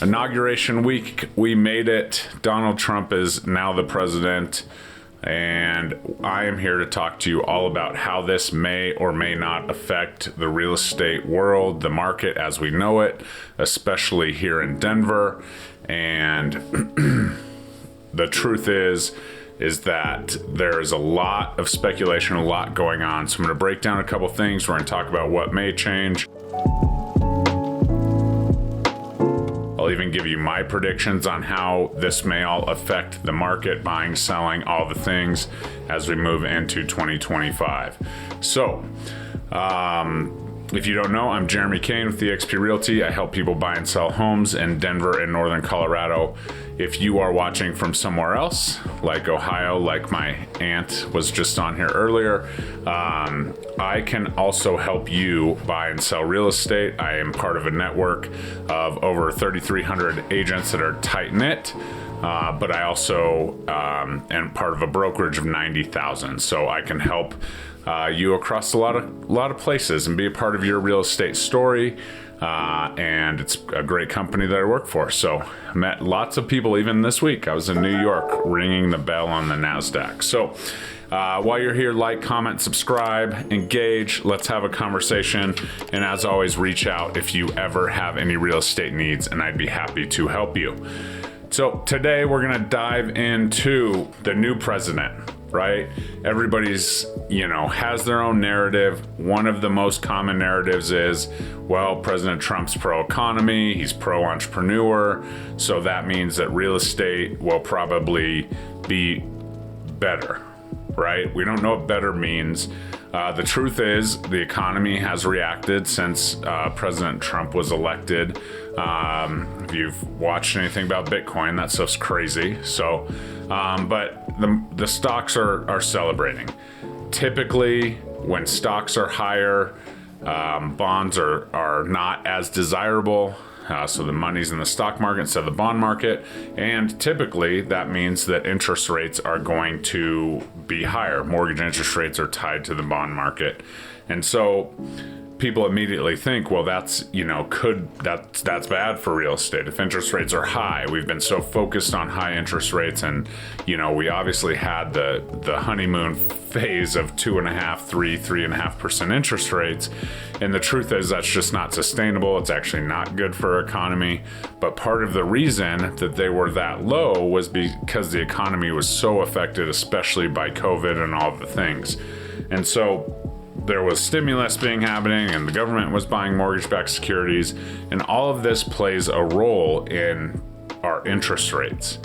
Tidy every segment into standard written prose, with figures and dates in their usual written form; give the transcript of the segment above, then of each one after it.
Inauguration week, we made it. Donald Trump is now the president, and I am here to talk to you all about how this may or may not affect the real estate world, the market as we know it, especially here in Denver. And the truth is that there is a lot of speculation, a lot going on. So I'm going to break down a couple things. We're going to talk about what may change. I'll even give you my predictions on how this may all affect the market, buying, selling, all the things as we move into 2025. So, if you don't know, I'm Jeremy Kane with eXp Realty. I help people buy and sell homes in Denver and Northern Colorado. If you are watching from somewhere else, like Ohio, like my aunt was just on here earlier, I can also help you buy and sell real estate. I am part of a network of over 3,300 agents that are tight-knit. But I also am part of a brokerage of 90,000. So I can help you across a lot of places and be a part of your real estate story. And it's a great company that I work for. So I met lots of people even this week. I was in New York ringing the bell on the NASDAQ. So while you're here, like, comment, subscribe, engage. Let's have a conversation. And as always, reach out if you ever have any real estate needs, and I'd be happy to help you. So today we're going to dive into the new president, right? Everybody's, has their own narrative. One of the most common narratives is, well, President Trump's pro-economy, he's pro-entrepreneur, so that means that real estate will probably be better, right? We don't know what better means. The truth is the economy has reacted since President Trump was elected. If you've watched anything about Bitcoin, that stuff's crazy. So, but the stocks are celebrating. Typically, when stocks are higher, bonds are not as desirable. So the money's in the stock market instead of the bond market. And typically that means that interest rates are going to be higher. Mortgage interest rates are tied to the bond market. And so people immediately think, well, that's bad for real estate. If interest rates are high, we've been so focused on high interest rates, and we obviously had the honeymoon phase of 3.5% interest rates. And the truth is that's just not sustainable. It's actually not good for our economy. But part of the reason that they were that low was because the economy was so affected, especially by COVID and all the things. And so there was stimulus happening, and the government was buying mortgage-backed securities, and all of this plays a role in our interest rates.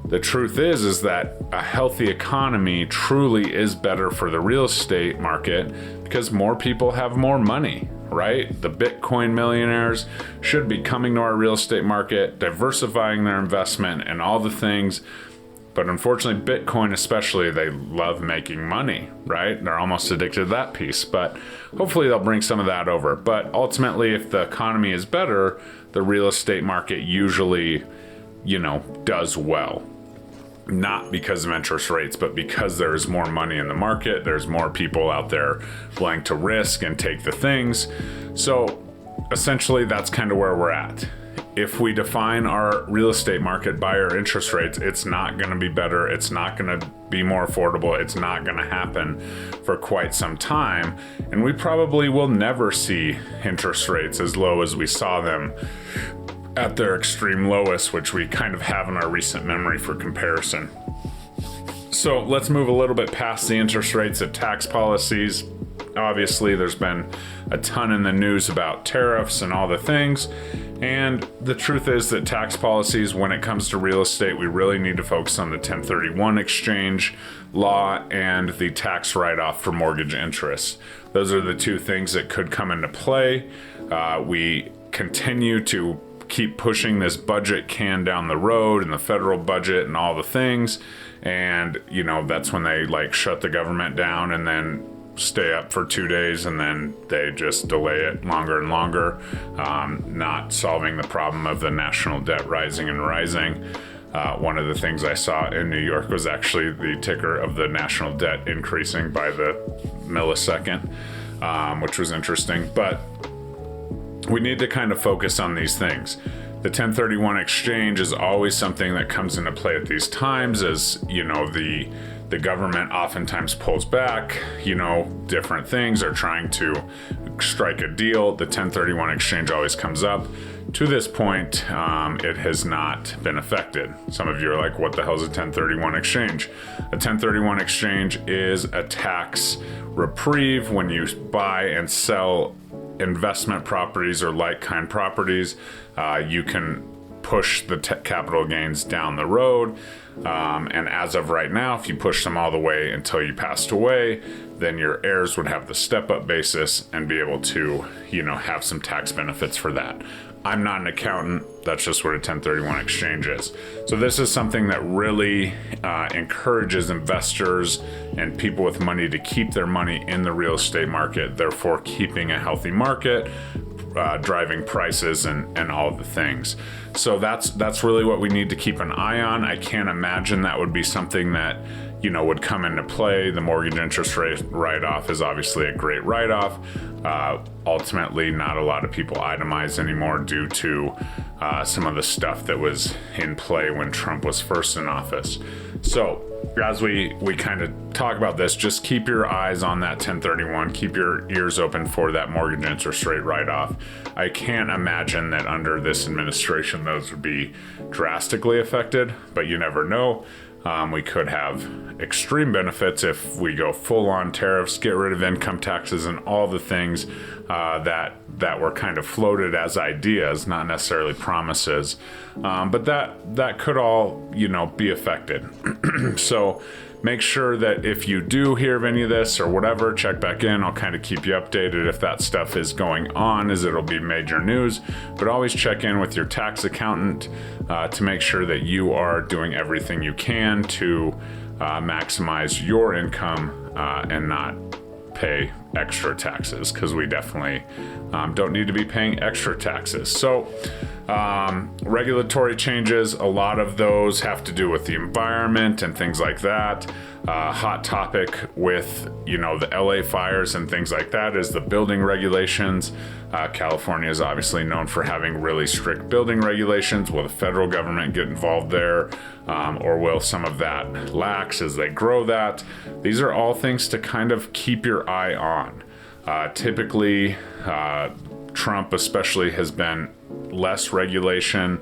The truth is that a healthy economy truly is better for the real estate market because more people have more money, right? The Bitcoin millionaires should be coming to our real estate market, diversifying their investment and all the things. But unfortunately, Bitcoin especially, they love making money, right? They're almost addicted to that piece. But hopefully they'll bring some of that over. But ultimately, if the economy is better, the real estate market usually, does well. Not because of interest rates, but because there's more money in the market. There's more people out there willing to risk and take the things. So essentially, that's kind of where we're at. If we define our real estate market by our interest rates, it's not going to be better. It's not going to be more affordable. It's not going to happen for quite some time. And we probably will never see interest rates as low as we saw them at their extreme lowest, which we kind of have in our recent memory for comparison. So let's move a little bit past the interest rates at tax policies. Obviously, there's been a ton in the news about tariffs and all the things. And the truth is that tax policies, when it comes to real estate, we really need to focus on the 1031 exchange law and the tax write-off for mortgage interest. Those are the two things that could come into play. We continue to keep pushing this budget can down the road and the federal budget and all the things. And, that's when they shut the government down and then stay up for 2 days, and then they just delay it longer and longer, not solving the problem of the national debt rising and rising. One of the things I saw in New York was actually the ticker of the national debt increasing by the millisecond, which was interesting. But we need to kind of focus on these things. The 1031 exchange is always something that comes into play at these times, as the government oftentimes pulls back, different things are trying to strike a deal. The 1031 exchange always comes up. To this point, it has not been affected. Some of you are like, what the hell is a 1031 exchange? A 1031 exchange is a tax reprieve when you buy and sell investment properties or like-kind properties. You can push the capital gains down the road. And as of right now, if you push them all the way until you passed away, then your heirs would have the step-up basis and be able to, have some tax benefits for that. I'm not an accountant. That's just what a 1031 exchange is. So this is something that really encourages investors and people with money to keep their money in the real estate market, therefore keeping a healthy market, driving prices and all the things. So that's really what we need to keep an eye on. I can't imagine that would be something that would come into play. The mortgage interest rate write-off is obviously a great write-off. Ultimately, not a lot of people itemize anymore due to some of the stuff that was in play when Trump was first in office. So as we kind of talk about this, just keep your eyes on that 1031, keep your ears open for that mortgage interest rate write-off. I can't imagine that under this administration those would be drastically affected, but you never know. We could have extreme benefits if we go full-on tariffs, get rid of income taxes and all the things that were kind of floated as ideas, not necessarily promises. But that could all, be affected. So make sure that if you do hear of any of this or whatever, check back in. I'll kind of keep you updated if that stuff is going on, as it'll be major news. But always check in with your tax accountant to make sure that you are doing everything you can to maximize your income and not pay extra taxes, because we definitely don't need to be paying extra taxes. So regulatory changes, a lot of those have to do with the environment and things like that. Hot topic with the LA fires and things like that is the building regulations. California is obviously known for having really strict building regulations. Will the federal government get involved there, or will some of that lax as they grow that? These are all things to kind of keep your eye on. Typically, Trump especially has been less regulation,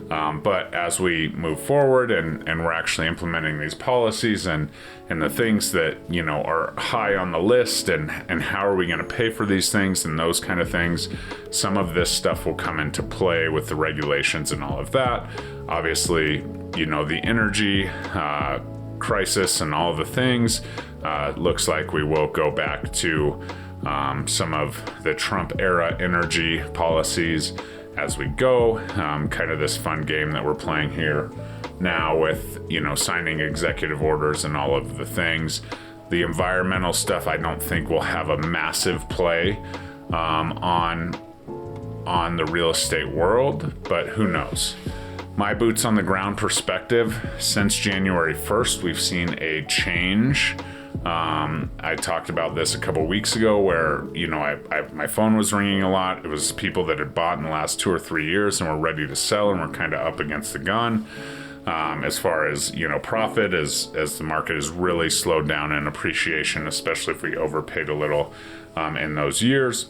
but as we move forward and we're actually implementing these policies and the things that are high on the list and how are we going to pay for these things and those kind of things, some of this stuff will come into play with the regulations and all of that. Obviously, the energy crisis and all the things, looks like we will go back to some of the Trump era energy policies as we go, kind of this fun game that we're playing here now with, signing executive orders and all of the things. The environmental stuff, I don't think will have a massive play on the real estate world, but who knows? My boots on the ground perspective, since January 1st, we've seen a change. I talked about this a couple weeks ago where, my phone was ringing a lot. It was people that had bought in the last 2 or 3 years and were ready to sell and were kind of up against the gun. As far as, profit, as the market has really slowed down in appreciation, especially if we overpaid a little in those years.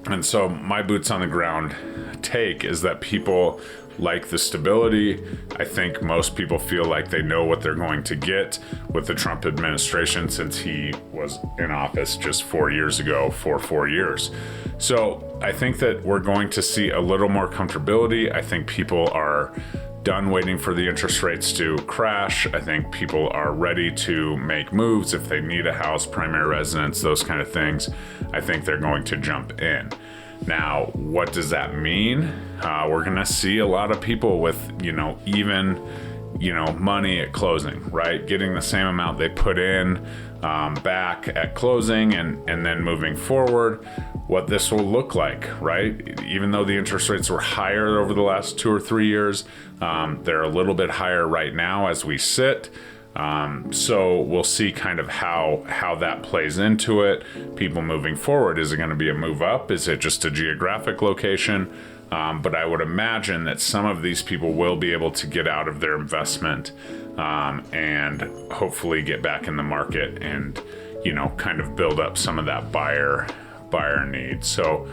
And so my boots on the ground take is that people like the stability. I think most people feel like they know what they're going to get with the Trump administration since he was in office just 4 years ago for 4 years. So I think that we're going to see a little more comfortability. I think people are done waiting for the interest rates to crash. I think people are ready to make moves if they need a house, primary residence, those kind of things. I think they're going to jump in. Now, what does that mean? We're going to see a lot of people with, even, money at closing, right? Getting the same amount they put in back at closing and then moving forward, what this will look like, right? Even though the interest rates were higher over the last 2 or 3 years, they're a little bit higher right now as we sit. So we'll see kind of how that plays into it. People moving forward, is it going to be a move up? Is it just a geographic location? But I would imagine that some of these people will be able to get out of their investment and hopefully get back in the market and, kind of build up some of that buyer need. So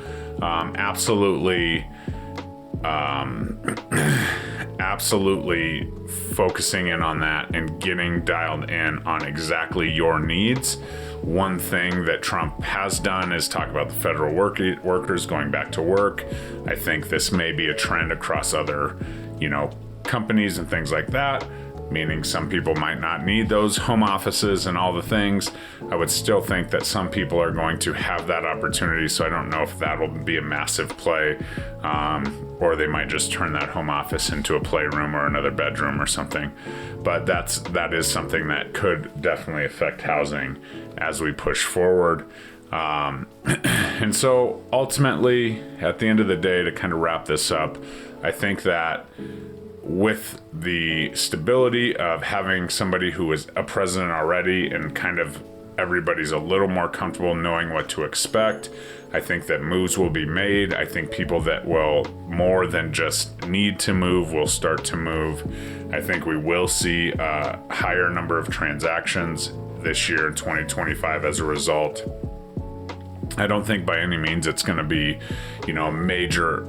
absolutely focusing in on that and getting dialed in on exactly your needs. One thing that Trump has done is talk about the federal workers going back to work. I think this may be a trend across other, companies and things like that, meaning some people might not need those home offices and all the things. I would still think that some people are going to have that opportunity, so I don't know if that'll be a massive play, or they might just turn that home office into a playroom or another bedroom or something. But that is something that could definitely affect housing as we push forward. And so ultimately, at the end of the day, to kind of wrap this up, I think that with the stability of having somebody who is a president already and kind of everybody's a little more comfortable knowing what to expect, I think that moves will be made. I think people that will more than just need to move will start to move. I think we will see a higher number of transactions this year in 2025 as a result. I don't think by any means it's going to be, a major,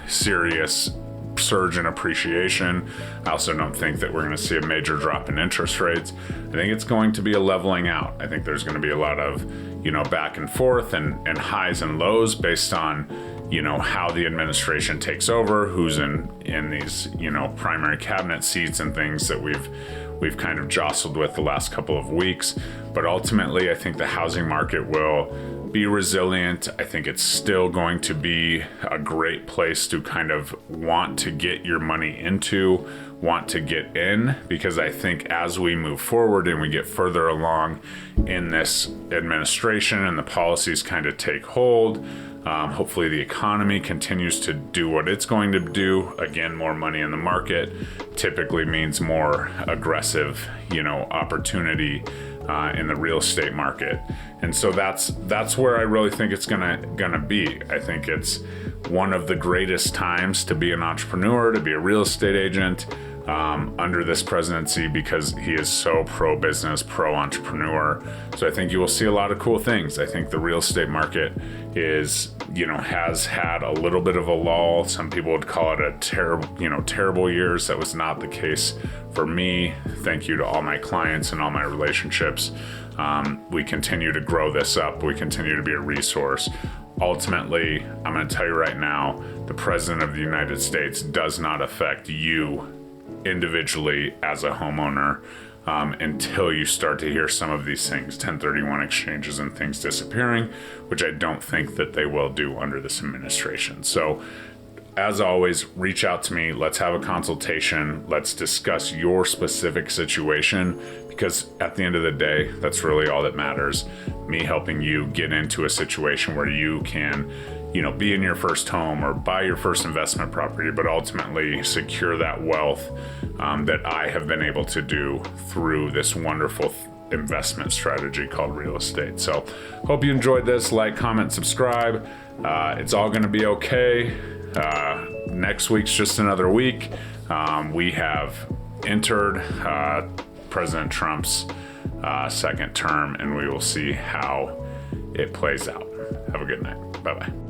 serious surge in appreciation. I also don't think that we're going to see a major drop in interest rates. I think it's going to be a leveling out. I think there's going to be a lot of, back and forth and highs and lows based on, how the administration takes over, who's in these, primary cabinet seats and things that we've kind of jostled with the last couple of weeks. But ultimately, I think the housing market will be resilient. I think it's still going to be a great place to kind of want to get your money into, want to get in, because I think as we move forward and we get further along in this administration and the policies kind of take hold, hopefully the economy continues to do what it's going to do. Again, more money in the market typically means more aggressive, opportunity in the real estate market. And so that's where I really think it's gonna be. I think it's one of the greatest times to be an entrepreneur, to be a real estate agent under this presidency, because he is so pro-business, pro-entrepreneur. So I think you will see a lot of cool things. I think the real estate market is, has had a little bit of a lull. Some people would call it a terrible years. That was not the case for me. Thank you to all my clients and all my relationships. We continue to grow this up. We continue to be a resource. Ultimately, I'm going to tell you right now, the President of the United States does not affect you individually as a homeowner until you start to hear some of these things, 1031 exchanges and things disappearing, which I don't think that they will do under this administration. So as always, reach out to me. Let's have a consultation. Let's discuss your specific situation, because at the end of the day, that's really all that matters. Me helping you get into a situation where you can, be in your first home or buy your first investment property, but ultimately secure that wealth that I have been able to do through this wonderful investment strategy called real estate. So hope you enjoyed this. Like, comment, subscribe. It's all going to be okay. Next week's just another week. We have entered President Trump's second term, and we will see how it plays out. Have a good night. Bye-bye.